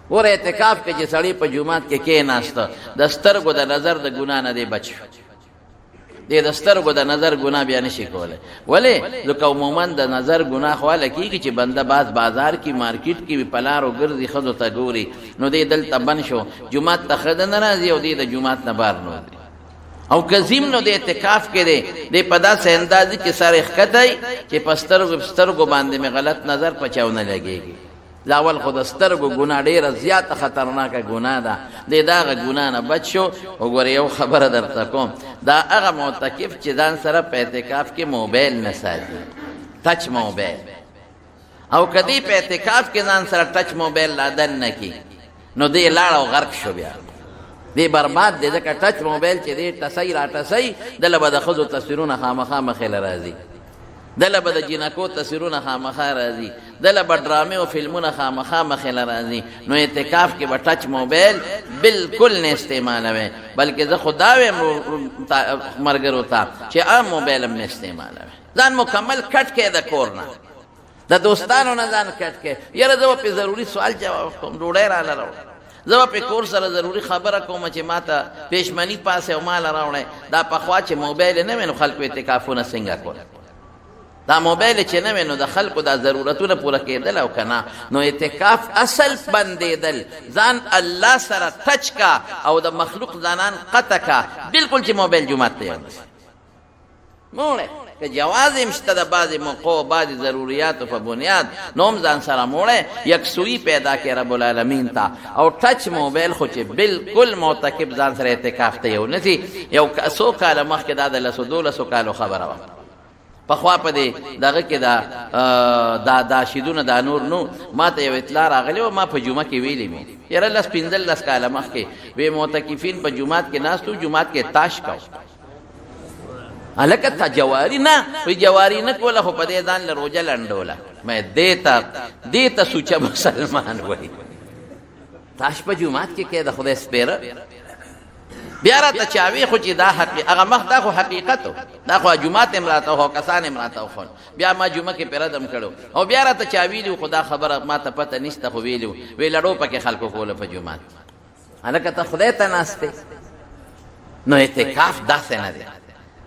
ور اعتکاف کې چې سړی په جومات کې کېناسته د سترګو د نظر د ګناه نه دی بچ دې د سترګو د نظر ګناه بیا نشي کولی ولې ځکه عموما د نظر ګناه خو هله کېږي چې بنده باز بازار کې مارکیټ کې په لارو ګرځي ښځو ته ګوري نو دې دلته بند شو جومات ته ښځه نه راځي او دې د جومات نه بار نه وځي او کظیم نو د اعتکاف کې دی دې په داسې اندازې کې سر ښکتی چې په سترګو باندې مې غلط نظر په چا ونه لګېږي لاول خو د سترګو ګناه ډېره زیاته خطرناکه ګناه ده دې د هغه ګناه نه بچ شو وګوره یو خبره درته کوم دا هغه معتکف چې ځان سره په اعتکاف کې موبایل نه ساتي ټچ موبایل او که دې په اعتکاف کې ځان سره ټچ موبایل لادن نه کي نو دې لاړ او غرق شو بیا دې برباد دی ځکه ټچ موبایل چې دې ټسۍ را ټسۍ دله به د ښځو تصویرونه خامخا مخې له راځي دله به د جینکو تصویرونه خامخا راځي دله به ډرامې او فلمونه خامخا مخې له راځي نو اعتکاف کې به ټچ موبایل بالکل نه استعمالوي بلکې زه خو دا وایم ملګرو ته چې عام موبایل هم نه استعمالوي ځان مکمل کټ کې د کور نه د دوستانو نه ځان کټ کې یاره زه به پې ضروري سوال جواب کوم ډوډۍ راله راوړه زه به پې کور سره ضروري خبره کوم چې ما ته پېشمني پاسې او ماله راوړی دا پخوا چې موبایل نه وی نو خلکو اعتکافونه څنګه کول دا موبایل چې نه وی نو د خلکو دا ضرورتونه پوره کېدل او که نه نو اعتکاف اصل بندېدل ځان الله سره ټچ کا او د مخلوق ځانان قطع کا بلکل چې موبایل جومات ته یونیسي موړی که جواز هم شته د بعضې موقعو بعضې ضروریاتو په بنیاد نو هم ځان سره موړی یکسویي پیدا کړي رب العالمین ته او ټچ موبایل خو چې بلکل معتکف ځان سره اعتکاف ته یونیسي یو څو کاله مخکې دا د 10-12 کالو خبره وه پخوا په دې دغه کې دا شیدونه دا نور نو ما ته یو اطلاع راغلی و ما په جمعه کې ویلې مې یاره 10-15 کاله مخکې وی معتکفین په جومات کې ناست و جومات کې تاش کو هلکه تا جواري نه وی جواري نه کوله خو په دې ځان له روژه لنډوله مې دې ته سوچه مسلمان وایي تاش په جومات کې کې د خدای سپېره بیا راته چاوي خو چې دا هغه مخ دا خو حقیقت دا خو جومات هم راته خو کسان هم راته خو بیا ما جمعه کې پردم کړو او بیا راته چاویلي خو دا خبره ما ته پته نشته خو ویلي وی لړو پکې خلکو کوله په جومات هلکه ته خدای ته ناستې نو اعتکاف داسې نه دی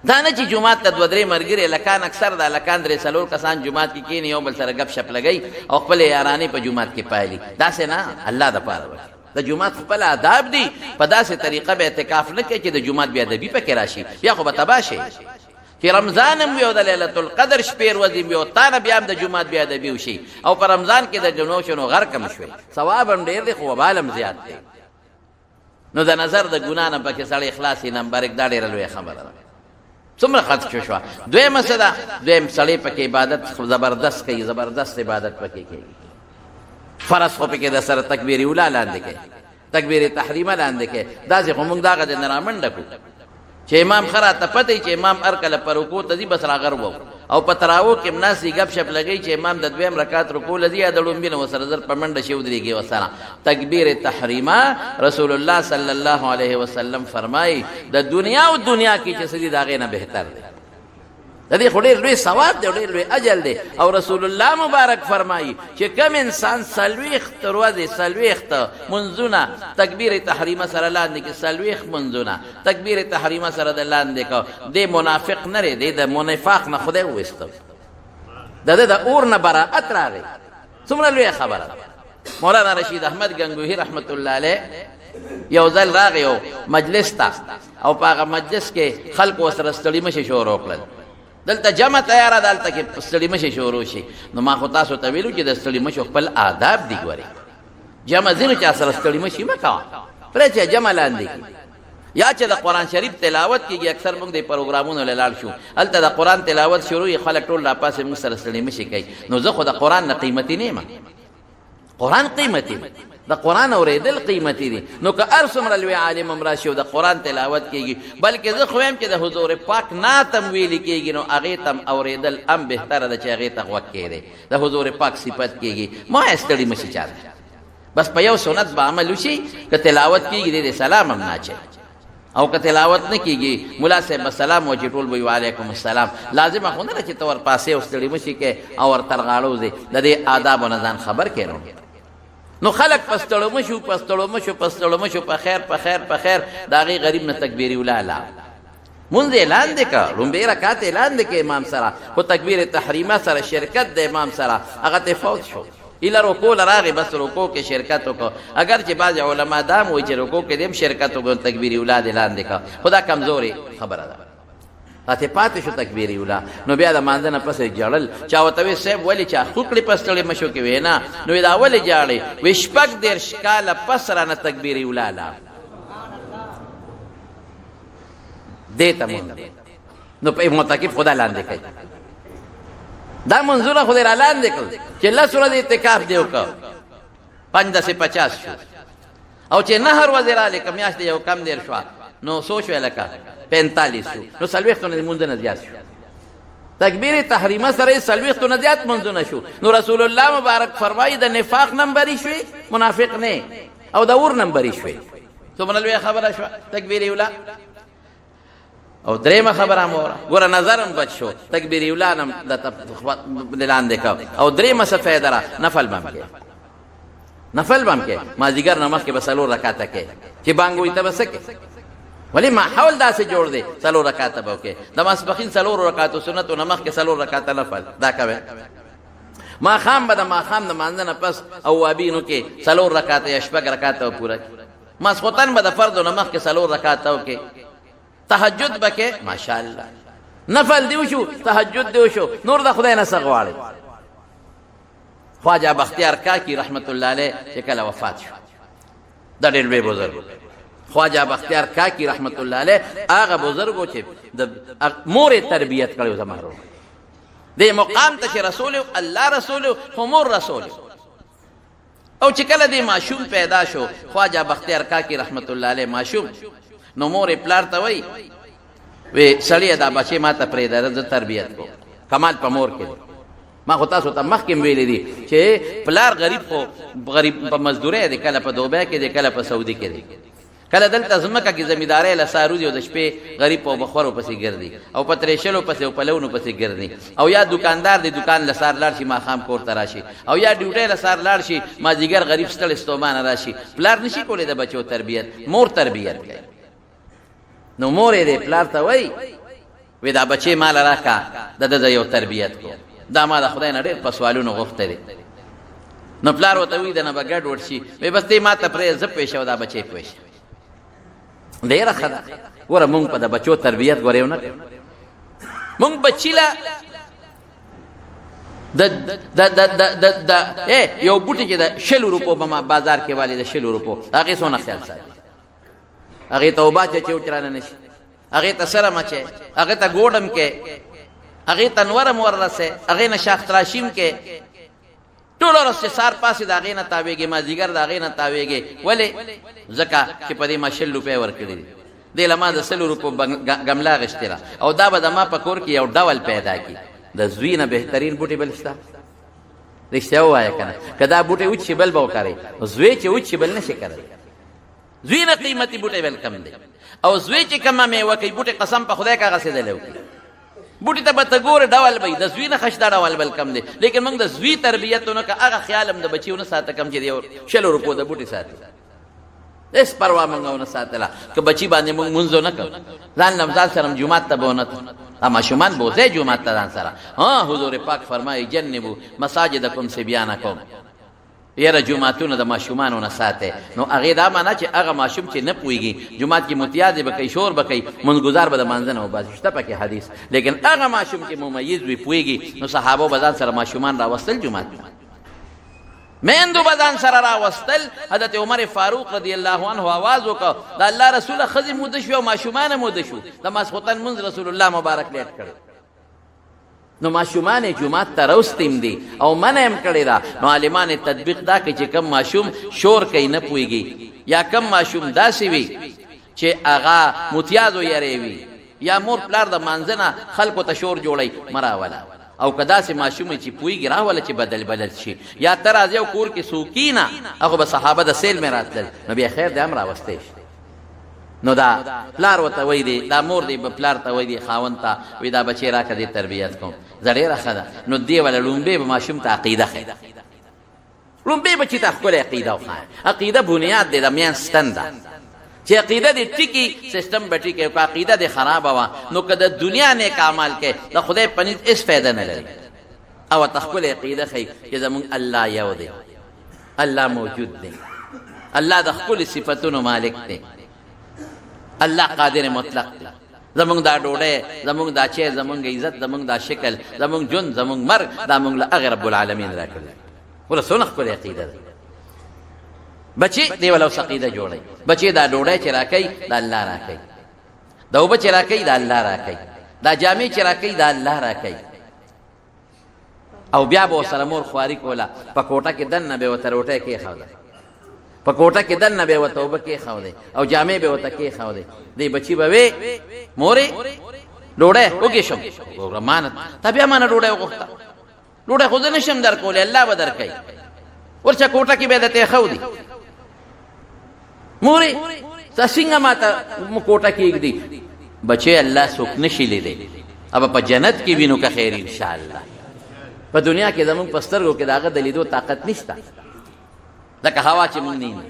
دا نه چې جومات ته 2-3 ملګري لکان اکثر دا لکان 3-4 کسان جومات کې کښېني یو بل سره ګپ شپ لګوي او خپلې یارانې په جومات کې پایلي داسې نه الله دپاره د جومات خپل آداب دي په داسې طریقه به اعتکاف نه کوي چې د جومات بې ادبي پکې راشي بیا خو به تباه شي چې رمضان هم وي او د لیلة القدر شپې ورځې وي او تا نه بیا هم د جومات بې ادبي وشي او په رمضان کې د جنو شنو غرق هم شوي ثواب هم ډېر دی خو وبال هم زیات دی نو د نظر د ګناه نه پکې سړی خلاص وي نمبر 1 دا ډېره لویه خبره ده څومره خدشه شوه دویمه څه ده دویم سړی پکې عبادت زبردست کوي زبردست عبادت پکې کوي فرض خو پکې د سره تکبیر اولا لاندې کوي تکبیر تحریمه لاندې کوي داسې خو موږ دغه د نه رامنډه کړو چې امام ښه راته پته وي چې امام هر کله په رکوع ته ځي بس راغربو او په تراوو کې هم ناست ګپ شپ لګوي چې امام د 2 رکعت رکوع له ځي یا د لومبي نه ورسره زر په منډه شي ودرېږي ورسره تکبیر تحریمه رسول الله صلی الله علیه وسلم فرمایي د دنیا او دنیا کې چې څه دي د هغې نه بهتر دی د دې خو ډېر لوی ثواب دی او ډېر لوی اجر دی او رسول الله مبارک فرمایي چې کم انسان 40 ورځې 40 منځونه تکبیر تحریمه سره لاندې کې 40 منځونه تکبیر تحریمه سره د لاندې کو دی منافق نه دی د منافق نه خدای وایسته د اور نه براءت راغی څومره لوی خبره مولانا رشید احمد گنگوهی رحمت الله علیه یو ځل راغی او مجلس ته او په هغه مجلس کې خلق وسره ستړي مشي شروع کړل دلته جمع تیاره دلته کې ستړي مشي شروع شي نو ما خو تاسو ته ویلو چې د ستړي مشو خپل آداب دي ګورئ جمع ځینو چا سره ستړي مشي مه کوه پرې چې جمع لاندې کړي یا چې د قرآن شریف تلاوت کېږي اکثر موږ د پروګرامونو له لاړ شو هلته د قرآن تلاوت شروع وي خلک ټول راپاسې موږ سره ستړي مشي کوي نو زه خو د قرآن نه قیمتي نه یم قرآن قیمتي د قرآن اورېدل قیمتي دي نو که هر څومره لوی عالم هم راشي او د قرآن تلاوت کېږي بلکې زه خو یم چې د حضور پاک نعت هم ویلي کېږي نو هغې ته هم اورېدل هم بهتره ده چې هغې ته غوږ کېږدی د حضور پاک صفت کېږي ما ستړي مشي چاته بس په یو سنت به عمل وشي که تلاوت کېږي د سلام هم نه او که تلاوت نه کېږي ملا صاحب به سلام وچې ټول به وعلیکم السلام لازمه خو نه ده چې ته ورپاسې او ستړي مشي کې او ورترغاړو ځې د دې آدابو نه ځان خبر کړې نو خلق پستړو مشو په خیر د هغې غریب نه تکبیر اولا لا مونځ اعلان دی که لومبۍ رکعت اعلان دی که امام سره خو تکبیر تحریمه سره شرکت د امام سره هغه ته فوت شو ایله رکوع له راغې بس رکوع کې شرکت وکړو اگر چې بعضې علما دا هم وایي چې رکوع کې دې هم شرکت وکړو تکبیر اولا دې لاندې که خو دا کمزورې خبره ده راته پاتې شو تکبیر اولا نو بیا د مانځه نه پسې ژړل چا ورته وی صاحب ولې چا خوکړې پستړې مشو کې وې نه نو دا ولې ژاړې وی 14 کاله پس رانه تکبیر اولا لا دې ته مونځ نو په معتکف خدا لاندې کوي دا منظوره خو دې را لاندې کړل چې 10 ورځې اعتکاف دې وکړ 5 شو او چې 9 ورځې راغلې که میاشت یو کم دېر شوه نو څو شوې لکه 45 شو نو 40 نه مونځونه زیات شو تکبیر تحریمه سره 40 نه زیات مونځونه شو نو رسول الله مبارک فرمایي د نفاق نمبرې شوې منافق نه او د اور نمبرې شوې څومره لویه خبره شوه تکبیر اولا او درېمه خبره هم وره ګوره نظر هم بچ شو تکبیر اولا هم د لاندې کو او درېمه څه فایده را نفل به هم کې مازدیګر نه مخکې به 4 رکعته کې چې بانګ وایي ته به څه کې ولې ماحول داسې جوړ دی 4 رکعته به وکړې د ماسپښین 4 رکعتو سنتو نه مخکې 4 رکعته نفل دا کوئ ماښام به د ماښام د مانځه نه پس اوابینو کې 4 رکعته یا 6 رکعته به پوره کړي ماسخوتن به د فردو نه مخکې 4 رکعته وکړي تهجد به کې ماشاءالله نفل دی وشو تهجد دی وشو نور د خدای نه څه غواړئ خواجه بختیار کاکی رحمت الله علیه چې کله وفات شو دا ډېر لوی بزرګ خواجه بختیار کاکی رحمت الله علیه هغه بزرګ و چې د مور تربیت کړی و زما ورور دې مقام ته چې رسول الله رسول خو مور رسول او چې کله دې ماشوم پیدا شو خواجه بختیار کاکی رحمت الله علیه ماشوم نو مور پلار ته وای وی سړی دا بچی ما ته پرېږده زه تربیت کوم کمال په مور کې ما خو تاسو ته مخکې ویلی دي چې پلار غریب خو غریب په مزدورۍ دی کله په دوبۍ کې دی کله په سعودي کې دی کله دلته ځمکه کې زمینداری له ساروزي او د شپې غریب په بخورو پسې ګرځي او په ترېشلو پسې او پلونو پسې ګرځي او یا دکاندار دی دکان له سار لاړ شي ماښام کور ته راشي او یا ډیوټۍ له سار لاړ شي مازدیګر غریب ستړی ستومانه راشي پلار نشي کولی د بچو تربیت مور تربیت کوي نو مور یې پلار ته وای وی دا بچی مال راکا د یو تربیت کو دا ما د خدای نه ډېر په سوالونو غوښتی دی نو پلار ورته وایي دنه به ګډ وډ شي وی بس دې ما ته پرېږده زه پوه شه او دا بچی پوه شه ډېره ښه ده ګوره مونږ په د بچو تربیت ګورې ونه کوو مونږ بچي له یو بوټي چې د 100 روپو به ما بازار کې والي د 100 روپو هغې څونه خیال ساتي هغې ته اوبه چې وچرانه نه شي هغې ته سره مچې هغې ته ګوډم کې هغې ته نورم وررسې هغې نه شاخ تراشیم کې ټول ورځ چې سار پاسې د هغې نه تاویږي مازدیګر د هغې نه تاویږي ولې ځکه چې په دې ما 100 روپۍ ورکړي دي دې له ما د 100 روپو ګمله اخېستې ده او دا به د ما په کور کې یو ډول پیدا کړي د زوی نه بهترین بوټي بل شته رښتیا ووایه که نه که دا بوټی وچ شي بل به وکرئ زوی چې وچ شي بل نه شي کړی زوی نه قیمتي بوټی بل کم دی او زوی چې کمه میوه کوي بوټی قسم په خدای که غسېدلی وکړي بوټي ته به ته ګورې ډول به د زوی نه خشدا ډول بل کم دی لیکن موږ د زوی تربیت ونه که هغه خیال هم د بچي ونه ساته کم چې د یو 100 روپو د بوټي ساتي هېڅ پروا موږ ونه ساتله که بچي باندې موږ مونځ ونه کړو ځان له ځان سره جومات ته به ونه دا ماشومان بوځئ جومات ته ځان سره حضور پاک فرمایي جنبو مساجدکم صبیانکم یاره جوماتونه د ماشومانو نه ساتئ نو هغې دا معنا چې هغه ماشوم چې نه پوهېږي جومات کې متیازې به کوي شور به کوي منځګزار به د مانځه نه وباسي شته پکې حدیث لیکن هغه ماشوم چې ممیز وي پوهېږي نو صحابو به ځان سره ماشومان راوستل جومات میندو به ځان سره راوستل حضرت عمر فاروق رضی الله عنه آواز وکړ د الله رسوله ښځې موده شوې او ماشومان موده شو د ماسخوتن مونځ رسول الله مبارک لیټ کړی نو ماشومان جومات ته راوستیم دي او منع هم کړې ده نو عالمان تطبیق دا کوي چې کم ماشوم شور کوي نه پوهېږي یا کم ماشوم داسې وي چې هغه متیازو یری وي یا مور پلار د مانځه نه خلکو ته شور جوړوي مه راوله او که داسې ماشوم چې پوهېږي راوله چې بدل شي یا ته راځې او کور کې سوکینه هغه به صحابه د سیل مې راتلل نو بیا خیر دی هم راوستی شي نو دا پلار ورته وایي دی دا مور دی به پلار ته وایي دی خاوند ته وایي دا بچی راکړه دې تربیت کوم زه ډېره ښه ده نو دې وله لومبۍ به ماشوم ته عقیده ښیي لومبی بچی ته ښکلې عقیده وښایه. عقیده بنیاد دی، د میان ستن ده. چې عقیده دې ټیکي سیسټم به ټیکي. که عقیده دې خرابه وه نو که د دنیا نیک اعمال کې د خدای په نزد هېڅ فایده نه لري. او ته ښکلې عقیده ښیي چې زمونږ الله یو دی، الله موجود دی، الله د خپلو صفتونو مالک دی، الله قادر مطلق دی. زمونږ دا ډوډۍ، زمونږ دا چای، زمونږ عزت، زمونږ دا شکل، زمونږ ژوند، زمونږ مرګ، دا مونږ له هغې رب العالمین را کړی. وله څونه ښکلې عقیده ده. بچې دی وله اوس عقیده جوړوي. بچې دا ډوډۍ چې راکوي دا الله راکوي، دا اوبه چې راکوي دا الله راکوي، دا جامې چې راکوي دا الله راکوي. او بیا به ورسره مور خواري کوله. په کوټه کې دننه به یې ورته روټۍ کېښوده، په کوټه کې دننه به یې ورته اوبه کېښودې او جامې به یې ورته کېښودې. دی بچي به وې مورې ډوډۍ وږې شم. ګوره مانه تا بیا مانه ډوډۍ وغوښته، ډوډۍ خو زه نه شم در کولی، الله به در کوي. ورچه کوټه کې به یې درته ایښودي. مورې تا څنګه ما ته کوټه کې ایږدي؟ بچې الله څوک نشي لیدی، اب په جنت کې وینو که خیر انشاءالله. په دنیا کې زمونږ په سترګو کې د هغه د لیدو طاقت نشته. لکه هوا چې مونږ نه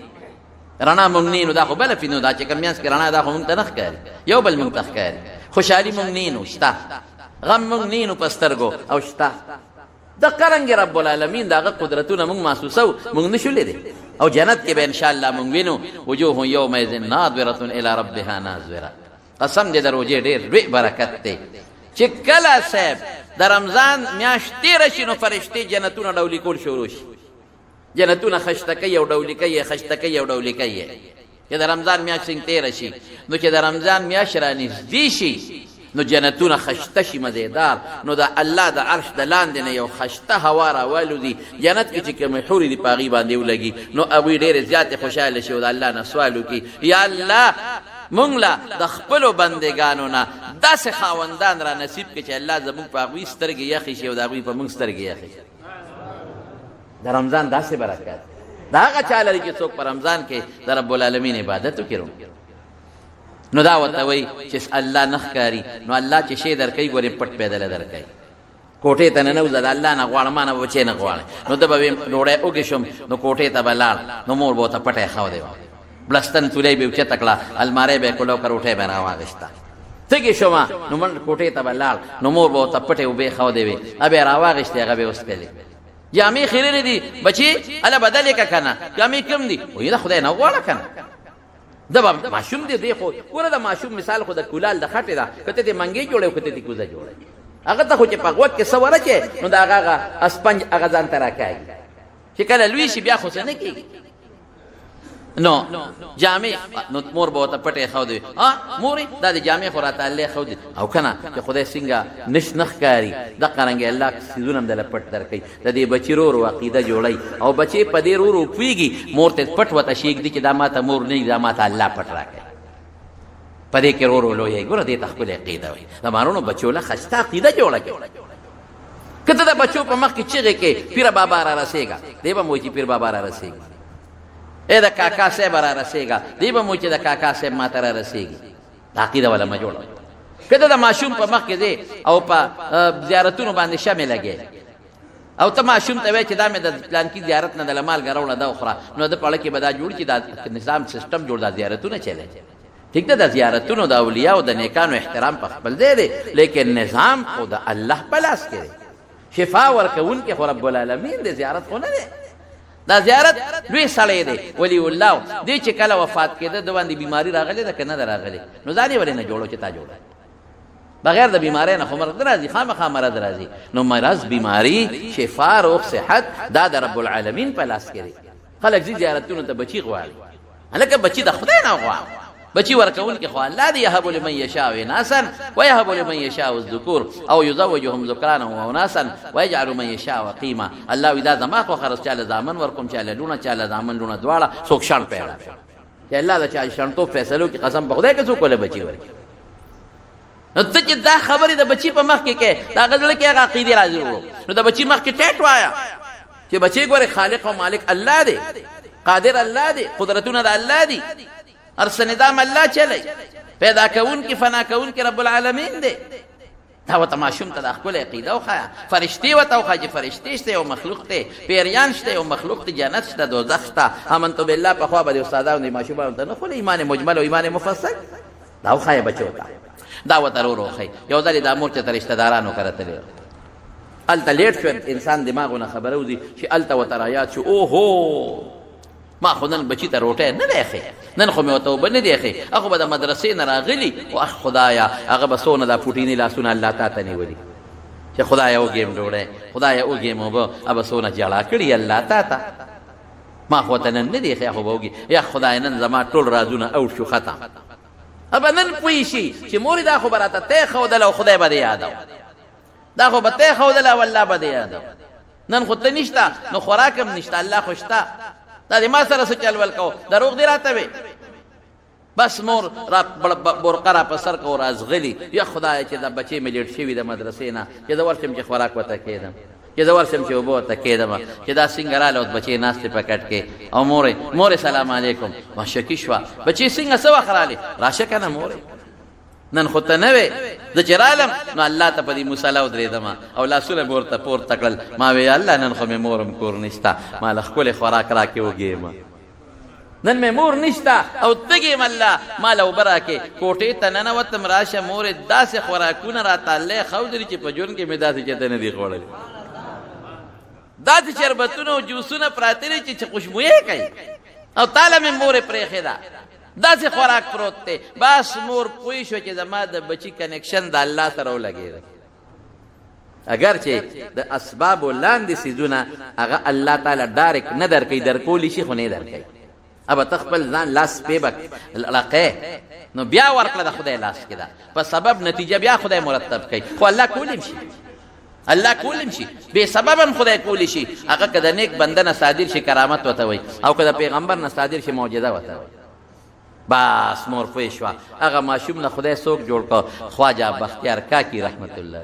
رڼا مونږ نه نو دا خو بله فینو، دا چې کوم منځ کې رڼا دا خو مونږ ته نه ښکاري، یو بل مونږ ته ښکاري. خوشحالي مونږ نه نو شته، غم مونږ نه نو په سترګو او شته. د قرنګ رب العالمین د هغه قدرتونه مونږ محسوسو، مونږ نشو لیدی. او جنت کې به انشاءالله مونږ وینو وجوه یومئذ ناظرة الی ربها ناظره. قسم دې د روژې ډېر لوی برکت دی چې کله صاحب د رمضان میاشت تېره شي نو فرشتې جنتونه ډولي کول شروع شي. جنتونه خشته کوي او ډولي کوي، خشته کوي او ډولي کوي. چې د رمضان میاشت څنګه تېره شي نو چې د رمضان میاشت را نږدې شي نو جنتونه خشته شي مزیدار. نو د الله د عرش د لاندې نه یو خشته هوا راوالوځي. جنت کې چې کومې حورې دي په هغې باندې ولګي نو هغوی ډېرې زیاتې خوشحاله شي او د الله نه سوال وکړي یا الله مونږ له د خپلو بندګانو نه داسې خاوندان را نصیب کړي چې الله زمونږ په هغوی سترګې یخې شي او د هغوی په مونږ سترګې یخې شي. د رمضان داسې برکت د هغه چا لري چې څوک په رمضان کې د رب العالمین عبادت وکړي. نو دا ورته وایي چې الله نه ښکاري. نو الله چې شی در کوي ګورې پټ پیدله در کوي. کوټې ته ننوځه د الله نه غواړه، ما نه به بچې نه غواړې. نو ده به ډوډۍ وږې شم نو کوټې ته به لاړ نو مور به ورته پټی ښودی، بلستن تولی به یې اوچته کړه، الماری به یې کړه او که روټۍ به یې راواغېسته. تږې شومه نو منډ کوټې ته به لاړ نو مور به ورته پټې اوبې ښودې وې، هغه به یې راواغېستې، هغه به یې وڅښلې. جامې خیرنې دي بچې هله بدلې که که نه، جامې کم دي وایي د خدای نه وغواړه که نه. ده به ماشوم دی دی خو ګوره د ماشوم مثال خو د کولال د خټې ده، که ته دې منګې جوړې او که ته دې کوزه جوړې، هغه ته خو چې په غوږ کې څه ورچې نو د هغه اسپنج هغه ځان ته راکاږي. چې کله لوی شي بیا خو څه نه کېږي. نو جامې نو مور به ورته پټې ښودې، مورې دا د جامې خو راته الله ښودې او که نه چې خدای څنګه نه ښکاري دقه رنګې الله څیزونه هم دله پټ در کوي. د دې بچي ورو عقیده جوړوي او بچې په دې ورو پوهېږي مور ته پټ ورته شیږدي چې دا ما ته مور نه وي، دا ما ته الله پټ راکوي. په دې کې ورو لویوي. ګوره دې ته ښکلې عقیده وایي. د مارونو بچو له ښایسته عقیده جوړه کړي. که ته د بچو په مخ کې چغې کې پیر بابا را رسېږه، دی به موایي چې پیر بابا را رسېږي. اے د کاکا صاحب را رسېږه، دی به موایي چې د کاکا صاحب ما ته را رسېږي. د عقیده والا مه جوړه. که ته د ماشوم په مخ کې ځې او په زیارتونو باندې شمې لګې او ته ماشوم ته وایې چې دا مې د پلانکي زیارت نه د له مالګه راوړه دا وخوره، نو د په اړه کې به دا جوړ چې دا نظام سیسټم جوړ دا زیارتونه چلی. ٹھیک ده د زیارتونو د اولیاء او د نیکانو احترام په خپل ځای دی، لیکن نظام خو د الله په لاس کې دی. شفا ورکوونکی خو رب العالمین دی، زیارت خو نه دی. دا زیارت لوی سړی دی ولی الله دی چې کله وفات کېده د باندې بیماری راغلی ده که نه ده راغلی نو ځان یې ولې نه جوړو چې تا جوړه. بغیر د بیماری نه خو مرض نه راځي، خامخا مرض راځي. نو مرض بیماری شفا روغ صحت دا د رب العالمین په لاس کې دی. خلک ځي زیارتونو ته بچي غواړي، هلکه بچي د خدای نه غواړي. بچی ورکوونکي خو الله دی. یهب لمن یشاء اناسا ویهب لمن یشاء الذکور او یزوجهم ذکرانا واناسا ویجعل من یشاء وقیما. الله وی دا زما خو خرڅ چاله زامن ورکوم، چاله لونه، چاله زامن لونه دواړه، څوک شڼ پیدا چې الله د چا شڼتوب فیصلو کې قسم په خدای که څوک ولې بچي ورکړي. نو ته چې دا خبرې د بچي په مخ کې کې دا غزله کې هغه عقیدې راځي نو د بچي مخ کې ټیټ وایه چې بچي ګوره خالق او مالک الله دی، قادر الله دی، قدرتونه د الله دی، هر څه نظام الله چلی، پیدا کون کی فنا کون کی رب العالمین دی. دا ورته ماشوم ته دا ښکلې عقیده وښایه فرشتې ورته وښایه چې فرشتې شته یو مخلوق دی پیریان شته یو مخلوق دی جنت شته دوزخ شته امنتو بالله پخوا به د استادانو د ماشومانو ته نه ښولې ایمان مجمل او ایمان مفصل دا وښایه بچو ته دا ورته ورو ورو ښایي یو ځل یې دا مور چې ته رشتهدارانو کره تللی هلته لیټ شو انسان دماغونه خبره وځي چې هلته ورته رایاد شو اوهو ما خو نن بچي ته روټۍ نه دی ښې نن خو مې ورته اوبه نه دی ښې هغه به د مدرسې نه راغلي او اخ خدایه هغه به څونه دا پوټیني لاسونه الله تا ته نیولي چې خدایه وږیم ډوډۍ خدایه وږیم اوبه هغه سونه جړا کړي الله تا ته ما خو ته نن نه دی ښې خو به وږي یا خدای نن زما ټول رازونه اوټ شو ختم ابه نن پوه شي چې مورې دا خو به راته تی ښودله او خدای به دې یادو دا خو به تی ښودله او الله به دې یادو نن خو ته نشته نو خوراک هم نشته الله خو شته دا د ما سره څه چل ول کوو دروغ دې راته وې بس مور را برقه را په سر کو رازغلي یا خدایه چې دا بچې مې لیټ شوي د مدرسې نه چې زه ورشم چې خوراک ورته کېدم چې زه ورشم چې اوبه ورته کېدم چې دا څنګه راله اوس بچې ناستې په کټ کې او مورې سلام علیکم ما شکي شوه بچې څنګه څه وخت رالې راشه که نه مورې نن خو ته نه وې زه چې رالم نو الله ته په دې مصله ودرېدم او لاسونه مې ورته پورته کړل ما وی الله نن خو مې مورم کور نشته ما له ښکلې خوراک راکې وږېم نن مې مور نشته او تږې الله ما له اوبه راکې کوټې ته ننوتم راشه مورې داسې خوراکونه راته الله ښودلي چې په ژوند کې مې داسې چېرته نه دي خوړلي داسې شربتونه او جوسونه پراته دي چې خوشبویې کوي او تاله مې مورې پرېښې ده داسې خوراک پروت دی بس مور پوه شو چې زما د بچي کنیکشن د الله سره ولګېده اگر چې د اسبابو لاندې څیزونه هغه الله تعالی ډایرکټ نه درکوي درکولی شي خو نه درکوي ابه ته خپل ځان لاس پې به لقې نو بیا ورکړه د خدای لاس کې ده په سبب نتیجه بیا خدای مرتب کوي خو الله کولی شي الله کولم شي بے سبب هم خدای کولی شي هغه که د نیک بنده نه صادر شي کرامت ورته وایي او که د پیغمبر نه صادر شي معجزه ورته وایي بس مور پوه شوه هغه ماشوم نه خدای څوک جوړ کړ خواجه بختیار کاکي رحمت الله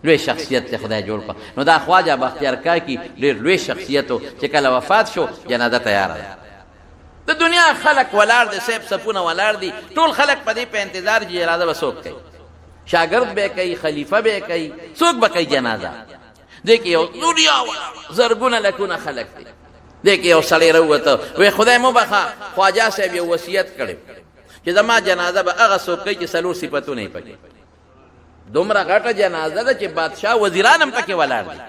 لوی شخصیت ته خدای جوړ کړ نو دا خواجه بختیار کاکي ډېر لوی شخصیت و چې کله وفات شو جنازه تیاره ده د دنیا خلق ولاړ دي صاحب صفونه ولاړ دي ټول خلق په دې په انتظار چې جنازه به څوک کوي شاگرد به کوي خلیفه به کوي څوک به کوي جنازه دیکھ یو دنیا زرګونه لکونه خلق دي دیکھ یو سړی راووته وی خدای مو بخا خواجه صاحب یو وصیت کړی چې زما جنازه به هغه څوک کوي چې څلور صفتونه یې پکې دومره غټه جنازه ده چې بادشاه وزیران هم پکې ولاړ دي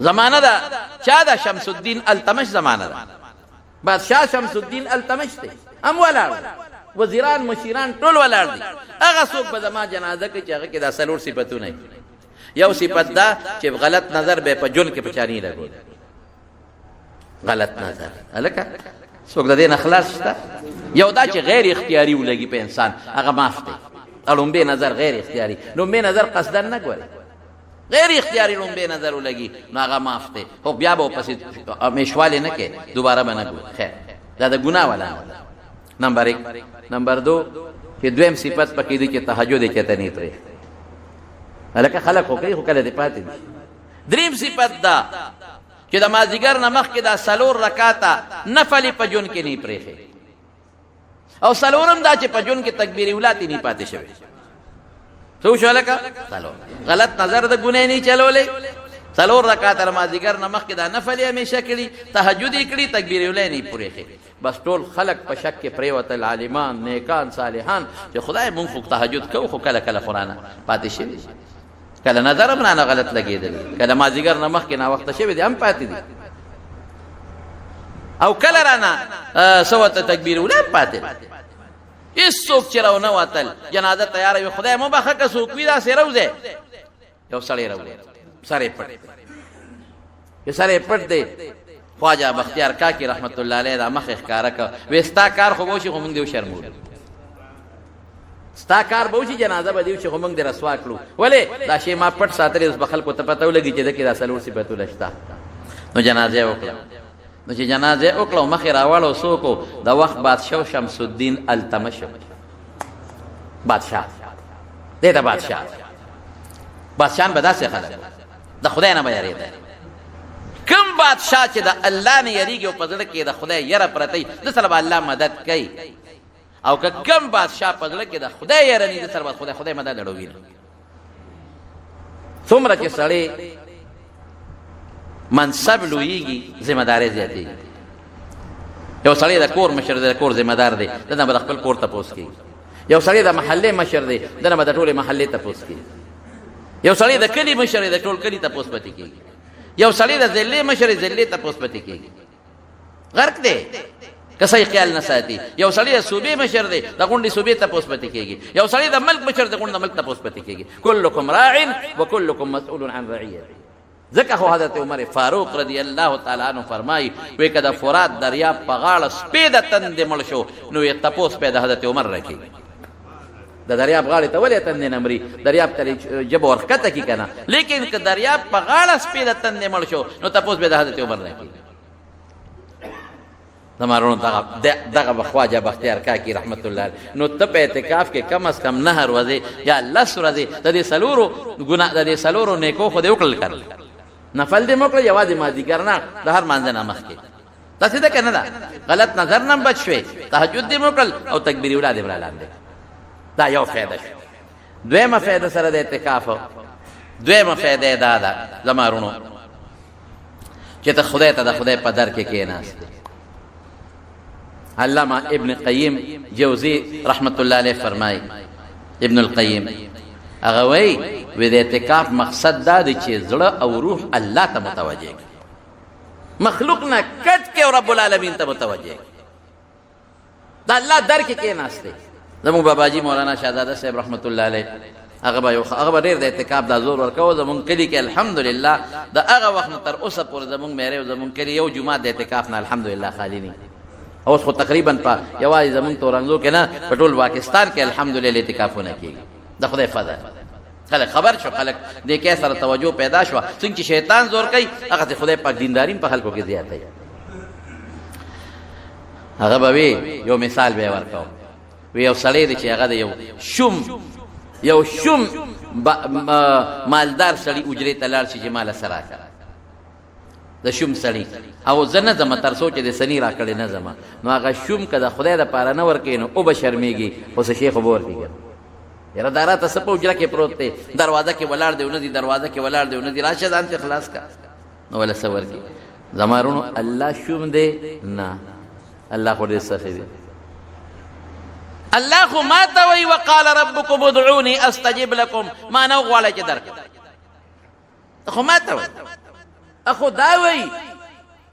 زمانه ده چا ده شمس الدین التمش زمانه ده بادشاه شمس الدین التمش دی هم ولاړ وزیران مشیران ټول ولاړ دي هغه څوک به زما جنازه کوي چې هغه کې دا څلور صفتونه وي یو صفت دا چې غلط نظر به په جون کې په چا نه لګول غلط نظر هلکه څوک د دې نه خلاص شته یو دا چې غیر اختیاري ولګي په انسان هغه معاف دی لومبې نظر غیر اختیاري لومبې نظر قصدن نه ګوري غیر اختیاري لومبې نظر ولګي نو هغه معاف دی خو بیا به پسې همیشوالی نه کوي دوباره به نه ګوري خیر دا د ګناه والا نمبر 1 نمبر 2 چې دویم صفت پکې دی چې تهجد یې چېرته نه پرې هلکه خلک خو کوي خو کله دې پاتې دي دریم صفت دا چې د مازدیګر نه مخکې دا څلور رکاته نفل په جون کې نه پرېښي او څلورم دا چې په جون کې تکبیر اولا تی نه پاتې شوی څه شو هلکه غلط نظر د ګناه نه چلولی څلور رکاته مازدیګر نه مخکې دا نفل یې همیشه کړي تهجد یې کړي تکبیر اولا نه پرېښي بس ټول خلق په شک کې پرېوتل عالمان نیکان صالحان چې خدای مونږ خو تهجد کوو خو کله کله قرآن پاتې شوي کله نظر هم رانه غلط لګېدلی کله مازدیګر نه مخکې ناوخته شوي دي هم پاتې دي او کله رانه څه ورته تکبیر اولا هم پاتې دي هېڅوک چې راونه وتل جنازه تیاره وي خدای مو بخښه که څوک وي داسې روځی یو سړی راوځي سر یې پټ یو سر یې پټ دی خواجه بختیار کاکي رحمت الله علیه دا مخ ښکاره کړ وی ستا کار خو به وشي خو موږ دې وشرمولو ستا کار به وشي جنازه به دې وشي خو موږ دې رسوا کړو ولې دا شی ما پټ ساتلی اوس به خلکو ته پته ولګي چې ده کې دا څلور صفتونه شته نو جنازه یې وکړه نو چې جنازه یې وکړه او مخ یې راوړو څوک و د وخت بادشاه شمس الدین التمش بادشاه دی ته بادشاهان به داسې خلک د خدای نه به یارېده کم بادشاہ چې د الله نه یریږي او په زړه کې د خدای یره پرته وي د سره به الله مدد کوي او که کم بادشاہ په زړه کې د خدای یره نه د سره به خدای مدد اړوي نه څومره چې سړی منصب لویږي ذمہ داري زیاتېږي. یو سړی د کور مشر دی، د کور ذمہ دار دی، دنه به د خپل کور تپوس کوي. یو سړی د محلې مشر دی، دنه به د ټولې محلې تپوس کوي. یو سړی د کلي مشر دی، د ټول کلي تپوس پاتې کېږي. یو سړی د ضلعې مشر دی، ضلعې تپوس پاتې کېږي. غرق دی که صحیح خیال نه ساتي. یو سړی د صوبې مشر دی، د غونډې صوبې تپوس پاتې کېږي. یو سړی د ملک مشر دی، د غونډې ملک تپوس پاتې کېږي. کلکم راع وکلکم مسئول عن رعیته. ځکه خو حضرت عمر فاروق رضی الله تعالی عنہ فرمایي وی که د فرات دریاب په غاړه سپی د تندې مړ شو نو یې تپوس پې د حضرت عمر راکېږي. د دریاب غاړې ته ولې تندې نه مري؟ دریاب ته ژبه ورښکته کړي که نه، لیکن که دریاب په غاړه سپی د تندې مړ شو نو تپوس به د حضرت عمر راکېږي. زما وروڼو دغه به خواجه بختیار کاکي رحمت الله علیه نو ته په اعتکاف کې کم از کم 9 ورځې یا 10 ورځې د دې څلورو نیکو خو دې وکړل کړل، نفل دې موکړه، یوازې مازدیګر نه د هر مانځه نه مخکې. داسې ده که نه ده؟ غلط نظر نه بچ شوې، تهجد دې موکړل او تکبیر اولا دې بله لاندې. دا یو فایده شو. دویمه فایده سره د اعتکاف، دویمه فایده دا ده زما وروڼو چې ته خدای ته د خدای په در کې کېناستې. علامه ابن قیم جوزی رحمت الله علیه فرمایي، ابن القیم هغه وایي د اعتکاف مقصد دا دی چې زړه او روح الله ته متوجه کړي، مخلوق نه کټ کې او رب العالمین ته متوجه کړي. د الله در کې کېناستې. زموږ باباجي مولانا شهزاده صاحب رحمت الله علیه هغه به ډېر د اعتکاف دا زور ورکوه. زموږ کلي کې الحمدلله د هغه وخت نه تر اوسه پورې زموږ میرې او زموږ کلي یو جومات د اعتکاف نه الحمدلله خالي نه. اوس خو تقریبا په یوازې زموږ تورنځو کې نه په ټول پاکستان کې الحمدلله اعتکافونه کېږي. د خدای فضل خلک خبر شو، خلک دې کې سره توجه پیدا شوه. څنګه چې شیطان زور کوي هغه خدای پاک دیندارین په خلکو کې زیاتوي. هغه به وي یو مثال به ورکوم، وی یو سړی دی چې هغه د یو شوم مالدار سړي اجرې ته لاړ شي چې ماله څه راکړه. د شوم سړي او زه نه ځمه تر څو چې د سني راکړې نه ځمه، نو هغه شوم که د خدای دپاره نه ورکوي نو او به شرمېږي، خو څه شی خو به ورکړي. یاره دا راته څه په حجره کې پروت دی، دروازه کې ولاړ دی ونه دي، دروازه کې ولاړ دی ونه دي، راشه ځان چې خلاص کا نو وله څه ورکړي. زما وروڼو الله شوم دی نه، الله خو ډېر سخي دی. الله خو ما ته وایي وقال ربکم ادعوني استجب لکم، ما نه وغواړئ چې درکړم، خو ما ته وایي. اخو دا وایي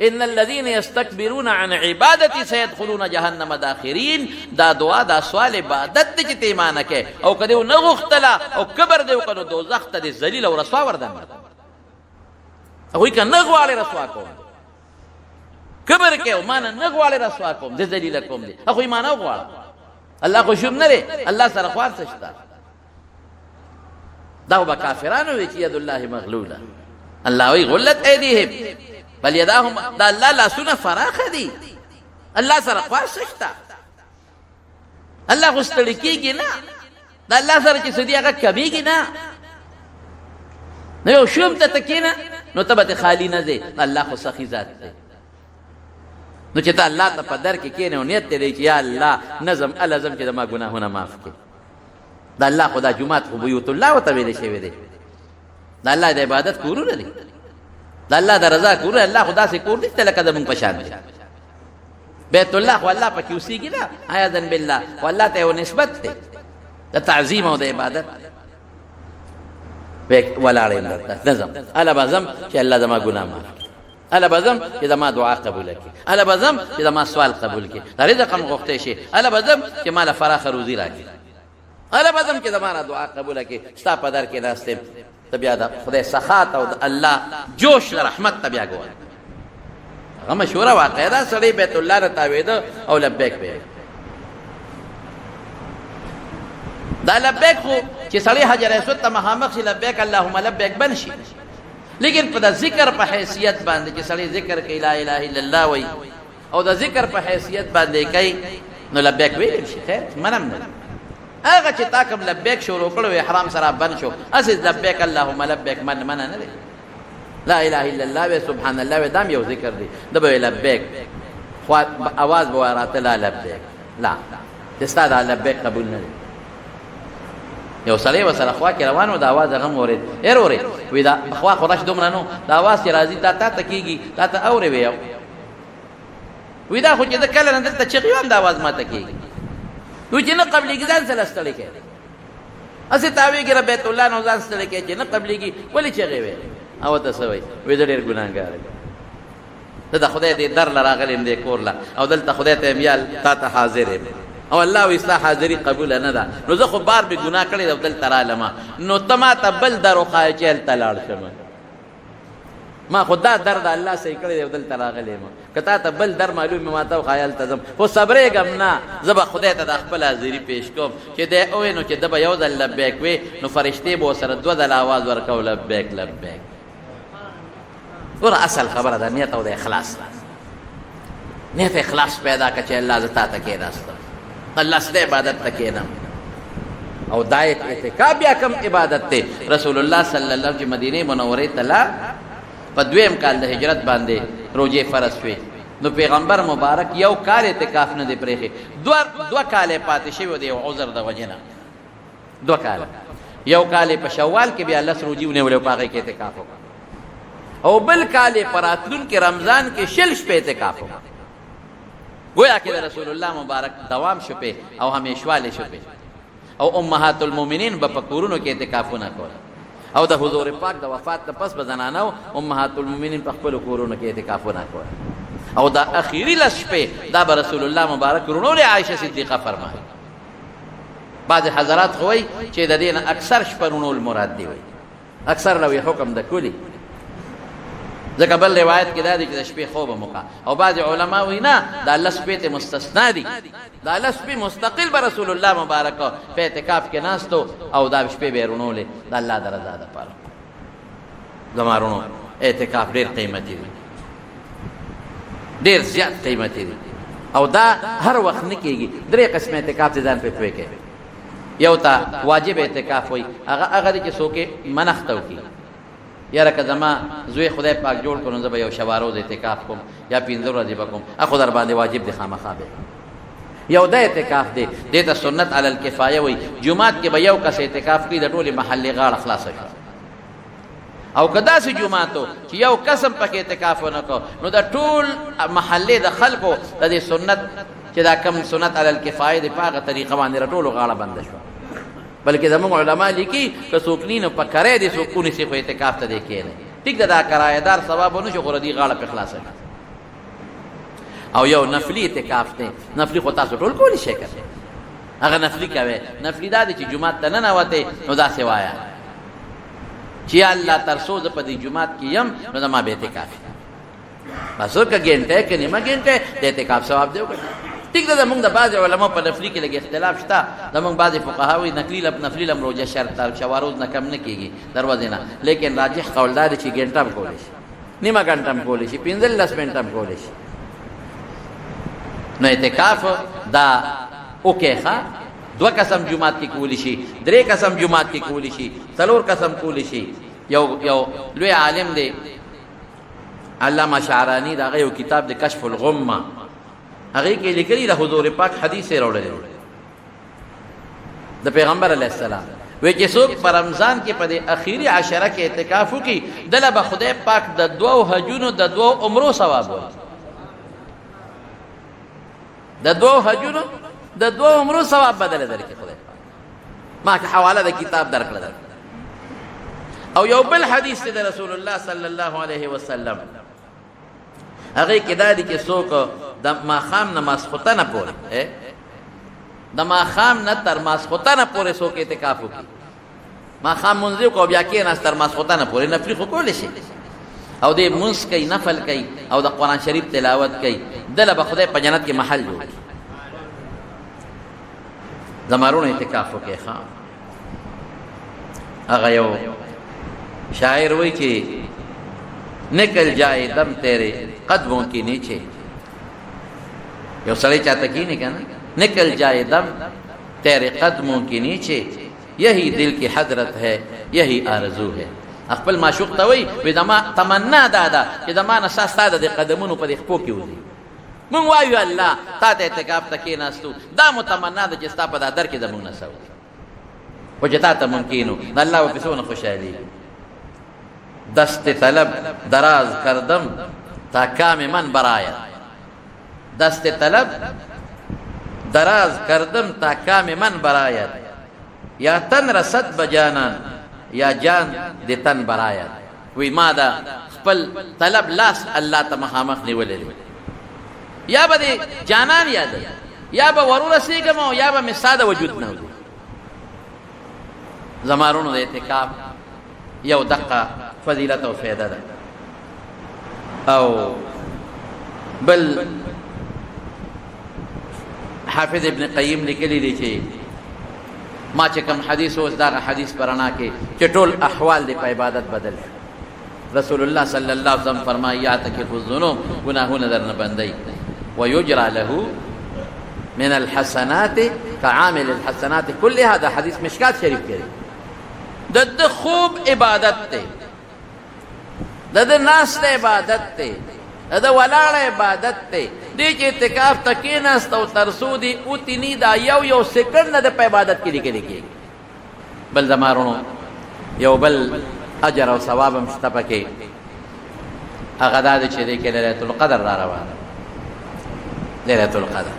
ان الذين يستكبرون عن عبادتي سيدخلون جهنم داخرين. دا دعا دا سوال عبادت دی چې ته ایمان کې او کدی نه غوښتله او کبر دی وکړو دوزخ ته دې ذلیل او رسوا وردان. هغوی که نه غواړي رسوا کوم، کبر کې او مانه نه غواړي رسوا کوم، دې ذلیل کوم دی. هغوی ما نه غواړه. الله خو شوم نه دی، الله سره خوار څه شته. دا به کافرانو وي چې ید الله مغلوله. الله وایي غلت ایدیهم بل یداهم، دا الله لاسونه فراخه دي، الله سره خوار څه شته. الله خو ستړي کېږي نه، د الله سره چې څه دي هغه کمیږي نه. نو یو شوم ته کښېنه نو ته به ته خالي نه ځې، الله خو سخي ذات دی. نو چې ته الله ته په در کې کښېنې او نیت دې دی چې یا الله نظم الزم چې زما ګناهونه معاف کړي. د الله خو دا جومات خو بیوت الله ورته ویلی شوی دی، د الله د عبادت کورونه دي، د الله د رضا کورونه. الله خو داسې کور نشته لکه زمونږ په شان دی. بیت الله خو الله پکې اوسېږي نه، عیاذا بالله، خو الله ته یو نسبت دی د تعظیم او د عبادت. ولاړ یم درته نظم، اله به ځم چې الله زما ګناه معاف کړي، اله به ځم چې زما دعا قبوله کړي، اله به ځم چې زما سوال قبول کړي، د رزق هم غوښتی شي، اله به ځم چې ما له فراخه روزي راکړي، اله به ځم چې زما نه دعا قبوله کړي. ستا په در کې ناست یم، ته بیا د خدای سخات او د الله جوش له رحمت ته بیا ګوره. هغه مشهوره واقعه ده، سړی بیت الله نه تاوېده او لبیک به یې. دا لبیک خو چې سړی حجر اسود ته مخامخ شي لبیک اللهم لبیک بن شي، لیکن په د ذکر په حیثیت باندې چې سړی ذکر کوي لا اله الا الله وایي او د ذکر په حیثیت باندې کوي نو لبیک ویلی شي. خیر منم نه، هغه چې تا کوم لبیک شروع کړو احرام سره بند شو، اسې لبیک اللهم لبیک منه نه دی. لا اله الا الله و سبحان الله و دام یو ذکر دی، د به لبیک خو اواز به راته لا لبیک لا، چې ستا دا لبیک قبول نه دی. یو سړی ورسره خوا کې روان و د اواز هغه هم اورېد یر اورېد وایي دا خوا خو رش دومره نه د اواز چې راځي دا تا ته کېږي تا ته اورې وی وایي دا خو چې د کله نه دلته چغې هم د اواز ما ته کېږي وایي چې نه قبلېږي ځان سره ستړی کوي هسې تاویږي ره بیت الله نه ځان ستړی کوي چې نه قبلېږي ولې چغې وی او ته څه وایي وایي زه ډېر ګناهګار یم زه د خدای دې در له راغلی یم دې کور له او دلته خدای ته یم یا تا ته حاضر یم او الله وایي ستا حاضري قبوله نه ده نو زه خو بار مې ګناه کړی ده او دلته رالمه نو ته ما ته بل در وښایه چې هلته لاړ شمه ما خو دا در د الله صحیح کړی دی او دلته راغلی یم که تا ته بل در معلوم مې ما ته وښایه هلته ځم خو صبرېږم نه زه به خدای ته د خپل حاضري پیش کوم چې دی ووایي نو چې ده به یو ځل لبیک وی نو فرشتې به ورسره دوه ځله اواز ورکو لبیک لبیک ګوره اصل خبره ده نیت او د اخلاص نیت اخلاص پیدا که چې الله زه تا ته کېناستم الله ستا عبادت ته کېنم او دا اعتکاف بیا کم عبادت دی رسول الله صلی الله علیه وسلم چې مدینې منورې ته لاړ په دویم کال د هجرت باندې روجې فرض شوې نو پیغمبر مبارک یو کال اعتکاف نه دی پرېښی دوه کاله پاتې شوي د یو عذر د وجې نه دوه کاله یو کال په شوال کې بیا لس روجې ونیولې په هغې کې اعتکاف وکړه او بل کال په راتلونکي رمضان کې شل شپې اعتکاف وکړه گویا کې د رسول الله مبارک دوام شپې او همیشواله شپې او امهات المؤمنین به په کورونو کې اعتکافونه کول او د حضور پاک د وفات نه پس به زنانو امهات المؤمنین په خپلو کورونو کې اعتکافونه کول او دا اخیری لس شپې دا به رسول الله مبارک رونولې عایشه صدیقه فرمایي بعض حضرات خو وایي چې د دې نه اکثر شپه رونول مراد دی وایي اکثر لوی حکم د کلی ځکه بل روایت کې دا دی چې د شپې خوب هم وکړه او بعضې علما وایي نه دا لس شپې ته مستثنا دي دا لس شپې مستقل به رسول الله مبارک په اعتکاف کې ناستو او دا شپې به یې رونولې د الله د رضا دپاره زما رونو اعتکاف ډېر قیمتي دی ډېر زیات قیمتي دی او دا هر وخت نه کېږي درې قسم اعتکاف ته ځان پرې پوه کوي یو ته واجب اعتکاف وایي هغه دی چې څوک یې منښته وکړي یاره که زما زوی خدای پاک جوړ کړو نو زه به یو شبه روز اعتکاف کوم یا 15 ورځې به کوم خو در باندې واجب دی خامخا به یو دا اعتکاف دی دې ته سنت علی الکفایه وایي جومات کې به یو کس اعتکاف کړي د ټولې محلې غاړه خلاصه شي او که داسې جومات و چې یو کس هم پکې اعتکاف ونه کړو نو د ټول محلې د خلکو د دې سنت چې دا کم سنت علی الکفایه دی په هغه طریقه باندې د ټولو غاړه بنده شوه بلکې زموږ علما لیکي که څوک نی نو په کرای دې څوک ونیسي خو اعتکاف ته دی کښېنئ ټیک ده دا کرایهدار ثواب ونه شو خو ردي غاړه پې خلاصه کړه او یو نفلي اعتکاف دی نفلي خو تاسو ټول کولی شئ که هغه نفلي کوئ نفلي دا دی چې جومات ته ننوتئ نو داسې وایه چې یا الله تر څو زه په دې جومات کې یم نو زما به اعتکاف بس که ګنټه که نیمه ګنټه د اعتکاف ثواب دی وکړه ٹھیک ده زمونږ د بعضې علماء په نفلي کې لږ اختلاف شته زمونږ بعضې فقها وایي نفلي لم روژه شرط ده شواروز نه کم نه کېږي دروازې نه لیکن راجح قول دا دی چې ګنټه هم کولی شي نیمه ګنټه هم کولی شي 15 منټه هم کولی شي نو اعتکاف دا اوکې ښه 2 قسم جومات کې کولی شي 3 قسم جومات کې کولی شي 4 قسم کولی شي یو لوی عالم دی علامه شعرانی د هغه یو کتاب د کشف الغمه هغې کې لیکلي د حضور پاک حدیث یې راوړلی د پیغمبر علیه السلام وایي چې څوک په رمضان کې په دې اخیري عشره کې اعتکاف وکړي دله به خدای پاک د 2 حجونو د 2 عمرو ثواب وایي د 2 حجونو د 2 عمرو ثواب بدله درکړي خدای پاک ما که حواله د کتاب درکړه او یو بل حدیث دی د رسول الله صلی الله علیه وسلم هغې کې دا دی چې څوک د ماښام نه ماسخوتنه پورې د ماښام نه تر ماسخوتنه پورې څوک اعتکاف وکړي ماښام مونځ یې وکړو بیا کېناست تر ماسخوتنه پورې نفلي خو کولی شي او دې مونځ کوي نفل کوي او د قرآن شریف تلاوت کوي دله به خدای په جنت کې محل جوړ کړي زمارونه اعتکاف وکړي ښه هغه یو شاعر وایي چې نکل جائے دم تیرے قدموں کے نیچے یو سړی چاته کینی که نه نکل جائے دم تیرے قدموں کے نیچے یہی دل کی حضرت ہے یہی آرزو ہے خپل معشوق ته وایي زما تمنا دا ده چې زما نه ستا ستا د قدمونو په دې خپو کې وځي مونږ وایو الله تا ته اعتکاف ته کېناستو دا مو تمنا ده چې ستا په دا در کې زمونږ نه څه خو چې تا ته ممکن و د الله به څونه خوشحالي دست طلب دراز کردم تا کام من برآید دست طلب دراز کردم تا کام من برآید یا تن رسد بجانان یا جان د تن برآید وی ما دا خپل طلب لاس الله ته مخامخ نیولې یا به جانان یاد یا به ورور رسیږم یا به مساده وجود نه زمارونو د اعتکاف یو دقه فضیلت او فایده ده او بل حافظ ابن قیم لیکلی دی چې ما چې کوم حدیث اوس دغه حدیث پرانا کې چې ټول احوال دی په عبادت بدل رسول الله صلی الله علیه وسلم فرمایي یعتکف الذنوب گناهونه درنه بندي ويجرى له من الحسنات كعامل الحسنات كلها. هذا حدیث مشکات شریف کې د خوب عبادت ته د ناس ته عبادت ته د ولاړ عبادت ته دې چې اعتکاف تکیناست او ترسودي او تینی دا یو سکند د په عبادت کې لیکل کېږي. بل زمارونو یو بل اجر او ثواب هم شته پکې هغه دا چې دې کې ليله القدر را روانه ليله القدر.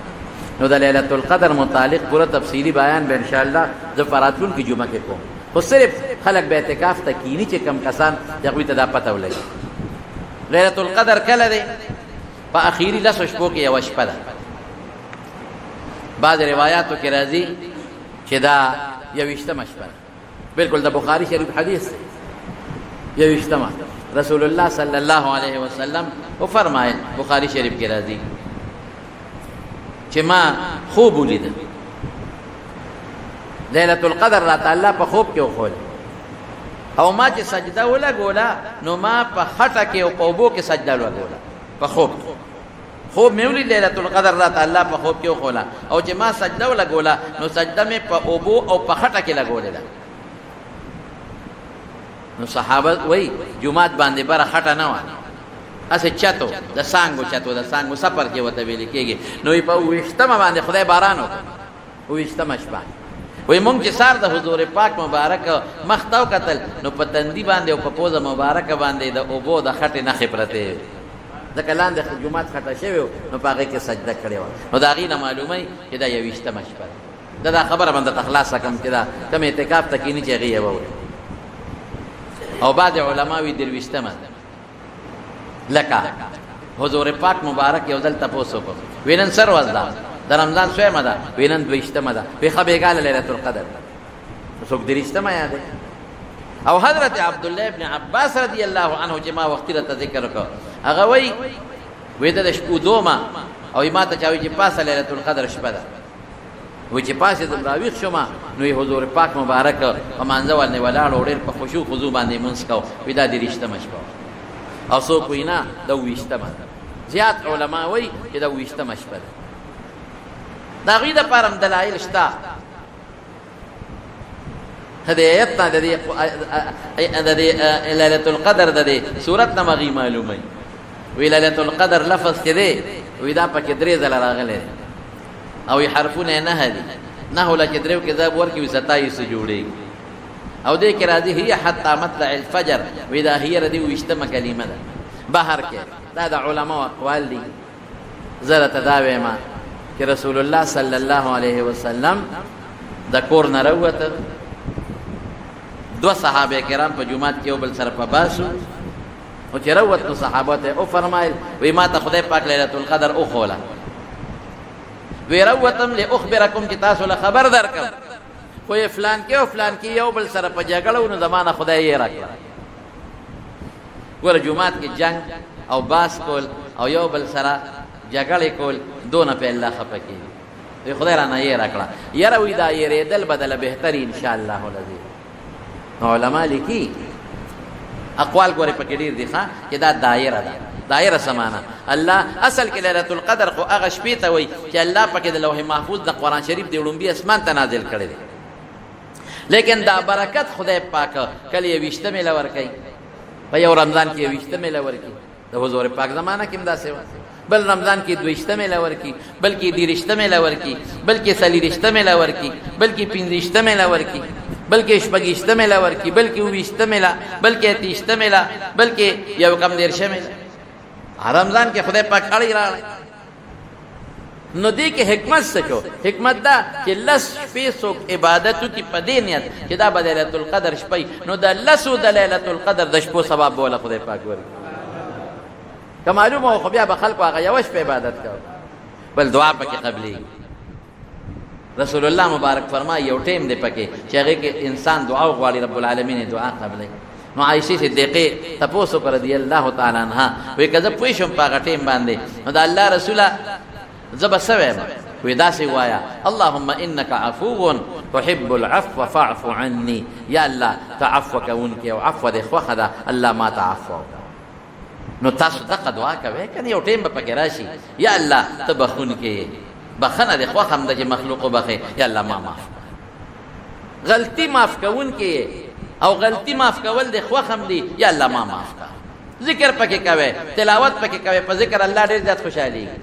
نو د ليله القدر متعلق پورا تفصیلی بیان به ان شاء الله د فراتون کی جمعه کې کوم. خو صرف خلق به اعتکاف تکینی چې کم کسان دغه ته دا پته ولګي ليله القدر کله ده په اخیری لسو شپو کې یو شپه ده. بعض روایتو کې راځي چې دا یوشتمه شپه بالکل د بخاری شریف حدیث یوشتمه رسول الله صلی الله علیه وسلم او فرمایل بخاری شریف کې راځي چې ما خوب ولید ليله القدر را تعالی په خوب کې وخول او ما چې سجده ولګولا نو ما په خټه کې او په اوبو کې سجده ولګولا په خوب مې ولید ليله القدر را تعالی په خوب کې وخولا او چې ما سجده ولګولا نو سجده مې په اوبو او په خټه کې لګولې ده. نو صحابه وای جمعات باندې بره خټه نه و اسه چاتو د سانګو سفر کې وته ویل کېږي نو په وشتمه باندې خدای باران وکړ وشتمه شپه وای مونږ چې سار د حضور پاک مبارک مختاو قتل نو په تندي باندې او په پوزه مبارک باندې د اوبو د خټې نه خبرته د کلان د جمعات خټه شوی نو پاګه کې سجده کړې و نو دا غي نه معلومه چې دا یوشتمه شپه دا خبره باندې تخلاص کم کړه کم اعتکاف تکینی چې غي و او بعض علما وی درويشتمه لکه حضور پاک مبارک یو ځل تاسو کو وینن سر وځدا د رمضان سویمه ده وینن دویشتمه ده په خبيګاله ليله القدر څوک دریشتمه یاد او حضرت عبد الله ابن عباس رضی الله عنه چې ما وخت ته ذکر وکړ هغه وی د شپو دوما او ما ته چاوي چې پاسه ليله القدر شپه ده وی چې پاسه د راويخ شوما نو حضور پاک مبارک په مانځول نه ولاړ وړل په خشوع خضوع باندې منځ کو ودا دریشتمه شپه او څوک وینا د ویشتمه زیات علما وی چې د ویشتمه شپه ده. دا غي د پرم دلایل شته هدایت نه د ليله القدر د سورۃ نمغي معلومه وی ليله القدر لفظ کې دی وی دا پکې درې ځله راغلي او ی حرفونه نه هدي نه ولکه درو کې ځاب ورکی 27 جوړي او دې کې راځي هي حتا مطلع الفجر وی دا هي ردی وشتمه کلمه ده بهر کې دا د علما اقوال دي زره تداوی ما کہ رسول اللہ صلی اللہ علیہ وسلم د کور نه راوته دو صحابه کرام په جمعات کې بل سره په باسو او چې راوت نو صحابه ته او فرمایل وی ما ته خدای پاک ليله القدر او خولا وی راوتم لاخبرکم چې تاسو له خبر درکم خو فلان کې او فلان کې یو بل سره په جګړه نو زمانہ خدای یې راکړه ور جمعات کې جنگ او باس کول او یو بل سره جګړه کول دونه په الله خپکی وی خدای را نه یې راکړه یره وی دا یې ردل بدل بهتر ان شاء الله العزیز. علماء لیکي اقوال ګورې پکې ډیر دي ښا چې دا دایره سمانه الله اصل کې ليله القدر خو هغه شپې ته وای چې الله پکې د لوح محفوظ د قران شریف د وړومبي اسمان ته نازل کړي دي لیکن دا برکت خدای پاک کله وشتمه لور کوي په یو رمضان کې وشتمه لور کوي د حضور پاک زمانہ کې مدا سیوا بل رمضان کې دویشتمه لور کی بلکې دیرشتمه لور کی بلکې سلیرشتمه لور کی بلکې پنځشتمه لور کی بلکې شپږیشتمې له ورکي، بلکې اوویشتمې له، بلکې اتیشتمې له، بلکې یو کم دېرشمې له. رمضان کې خدای پاک اړی راغی. نو دې کې حکمت څه کو؟ حکمت دا چې لس شپې څوک عبادت وکړي په دې نیت چې دا به لیلة القدر شپه، نو د لسو د لیلة القدر د شپو ثواب به وله خدای پاک ورکړي. که معلومه وه خو بیا به خلکو هغه یوه شپه عبادت کوه، بل دعا پکې قبلېږي. رسول الله مبارک فرمایي یو ټیم دی پکې چې هغې کې انسان دعا وغواړي رب العالمین یې دعا قبلوي. نو عایشې صدیقې تپوس وکړه رضی الله تعالی عنها، وایي که زه پوه شم په هغه ټیم باندې نو د الله رسوله زه به څه وایم؟ وایي داسې ووایه اللهم انک عفو تحب العفو فاعف عني. یا الله ته عفو کوونکی او عفو دې خوښه ده، الله ما ته عفو وکړه. نو تاسو دغه دعا کوئ که نه؟ یو ټیم به پکې راشي یا الله ته بخونکی یې، بخنه دې خوښ هم ده چې مخلوق وبخې، یا الله ما معاف کړه. غلطي معاف کوونکی یې او غلطي معاف کول دې خوښ هم دي، یا الله ما معاف کړه. ذکر پکې کوئ، تلاوت پکې کوئ، په ذکر الله ډېر زیات خوشحالېږي.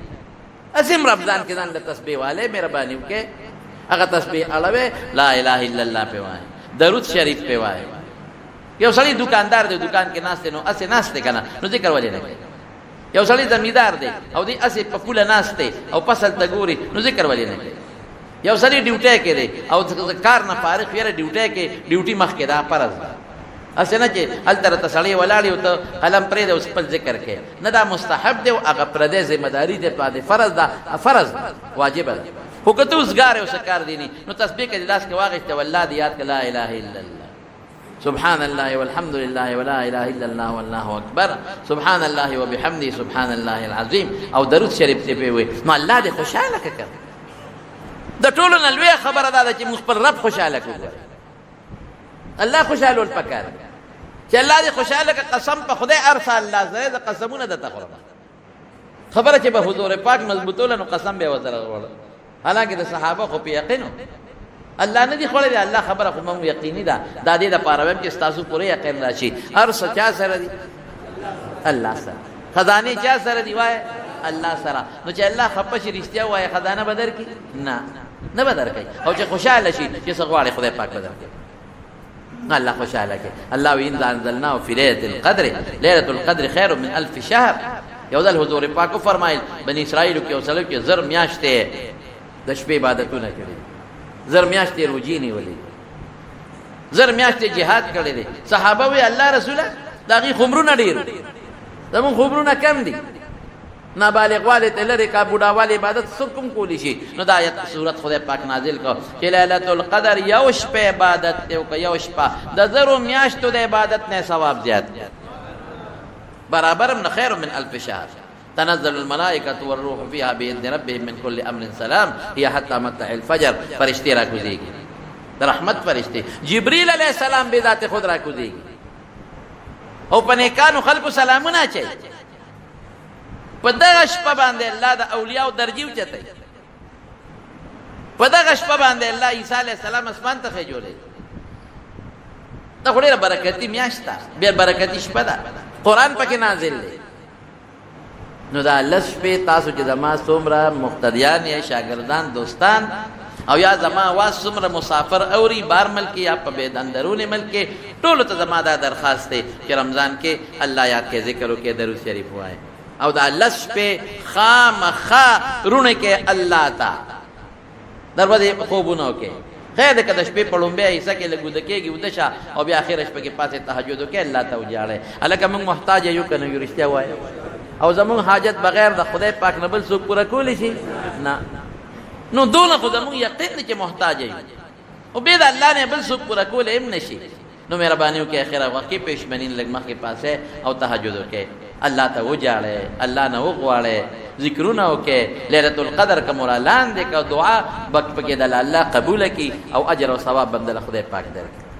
اسیم رمضان کې ځان له تسبیح والے مهرباني وکړئ، هغه تسبیح اړوئ، لا اله الا الله پې وایئ، درود شریف پې وایئ. یو سړی دکاندار دی، دکان کې ناست دی، نو اسې ناست دی که نه، نو ذکر ولې نه کوي؟ یو سړی زمیندار دی او دی اسې په پوله ناست دی او فصل ته ګوري، نو ذکر ولې نه کوي؟ یو سړی ډیوټۍ کې دی او کار نه فارغ یاره ډیوټۍ کې ډیوټي مخکې دا فرض ده، اسې نه چې هلته راته سړی ولاړ یو ته قلم پرېږدی اوس خپل ذکر کوې، نه دا مستحب دی او هغه پردی ذمهداري دی باندې فرض ده، فرض ده، واجبه ده. خو که ته اوس ګار یې اوس کار دی نه، نو تسبیح که دې لاس کې واخېسته والله دې یاد کړه لا اله الا الله سبحان الله والحمد لله ولا اله الا الله والله اکبر سبحان الله وبحمده سبحان الله العظیم، او درود شریف ته پې وایي، نو الله دې خوشحاله کړه. د ټولو نه لویه خبره دا ده چې موږ خپل رب خوشحاله کړو. الله خوشحالول پکار چې الله دې خوشحاله کړه. قسم په خدای هر څه الله زه د قسمونه درته خورم. خبره چې به حضور پاک مضبوطوله نو قسم به یې ورسره وړه. حالانکې د صحابه خو په یقین الله نه دي خوړلی، الله خبره خو موږ یقیني ده. دا دې دپاره وایم چې ستاسو پوره یقین راشي. هر څه چا سره دي؟ الله سره. خزانې چا سره دي؟ وایه الله سره. نو چې الله خفه شي رښتیا ووایه خزانه به درکړي؟ نه به درکوي. او چې خوشحاله شي چې څه غواړي خدای پاک به درکوي. الله خوشحاله کوي. الله وایي انا انزلناه فی لیلة القدر، لیلة القدر خیر من الف شهر. یو ځل حضور پاک فرمایل بني اسرائیلو کې یو سړی کې زر میاشتې د شپې عبادتونه کړي، زر میاشتې روجې نیولې، زر میاشتې جهاد کړی دی. صحابه وی الله رسوله د هغې خمرونه ډېر، زمونږ خمرونه کم دي، نابالغ والي ته لرې کا، بوډاوالي عبادت څوک هم کولی شي. نو دا آیت صورت خدای پاک نازل کړ چې لیلة القدر یو شپه عبادت دی، او که یو شپه د زرو میاشتو د عبادت نه ثواب زیات برابر من خیر من الف شهر. تنزل الملائکة والروح فيها بإذن ربهم من كل أمر سلام هي حتى مطلع الفجر. فرشتے را کوزیږي، د رحمت فرشتے. جبریل علیہ السلام به ذات خود را کوزیږي او په نیکانو خلکو سلامونه اچوي. په دغه شپه باندې الله د اولیاءو درجې اوچتوي. په دغه شپه باندې الله عیسی علیہ السلام اسمان ته خېجولی. دا خو ډېره برکتي میاشت ده، بیا برکتي شپه ده، قرآن پکې نازل دی. نو دا لس شپې تاسو چې زما څومره مقتدیان یا شاګردان دوستان او یا زما واز څومره مسافر اوري بار ملک یا په بید اندرون ملک کې، ټولو ته زما دا درخواست دی چې رمضان کې الله یاد کې ذکر وکړي، درود شریف وایي، او دا لس شپې خامخا رونه کې الله ته دروازې خوبونه وکړي. خیر دی که د شپې په لومبۍ حصه کې لږ وده کېږي وده شه، او بیا اخره شپه کې پاسې تهجد وکړي، الله ته وجاړئ. هلکه موږ محتاج یو که نه یو؟ رښتیا وایه. او زمونږ حاجت بغیر د خدای پاک نه بل څوک پوره کولی شي؟ نه. نو دونه خو زمونږ یقین دی چې محتاج یو، او بې د الله نه بل څوک پوره کولی هم نه شي. نو مهرباني وکړئ اخره وخت کې پېشمنین لږ مخکې پاسئ او تهجد وکړئ، الله ته وجاړئ، الله نه وغواړئ، ذکرونه وکړئ. لیلة القدر که مو را لاندې که دعا پکې د الله قبوله کړي او اجر او ثواب بنده له خدای پاک درکړي.